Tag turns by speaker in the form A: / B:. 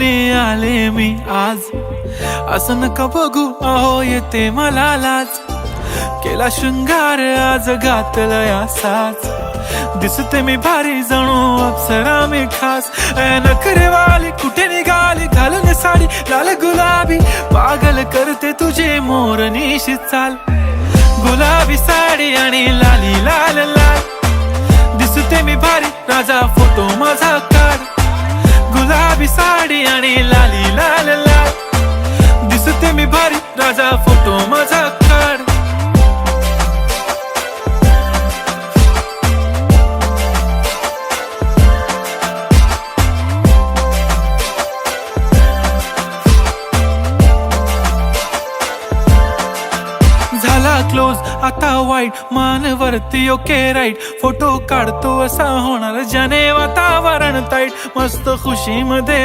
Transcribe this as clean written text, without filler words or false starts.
A: पाहुणे आले मी आज, असं नका बघू अहो येते मला लाज. केला शृंगार आज घातला साज, दिसते मी भारी जणू अप्सरा मी खास. नखरेवाली कुठे निघाली घालून साडी लाल गुलाबी, पागल करते तुझे मोरनीशी चाल. गुलाबी साडी आणि लाली लाल लाल, दिसते मी भारी राजा फोटो माझा काढ. गुलाबी साडी आणि लाली लाल लाल, दिसते मी भारी राजा फोटो माझा काढ. झाला क्लोज आता वाईट, मान वरती ओके राईट. फोटो काढतो असा होणार ज्याने वातावरण ताईट, मस्त खुशी मध्ये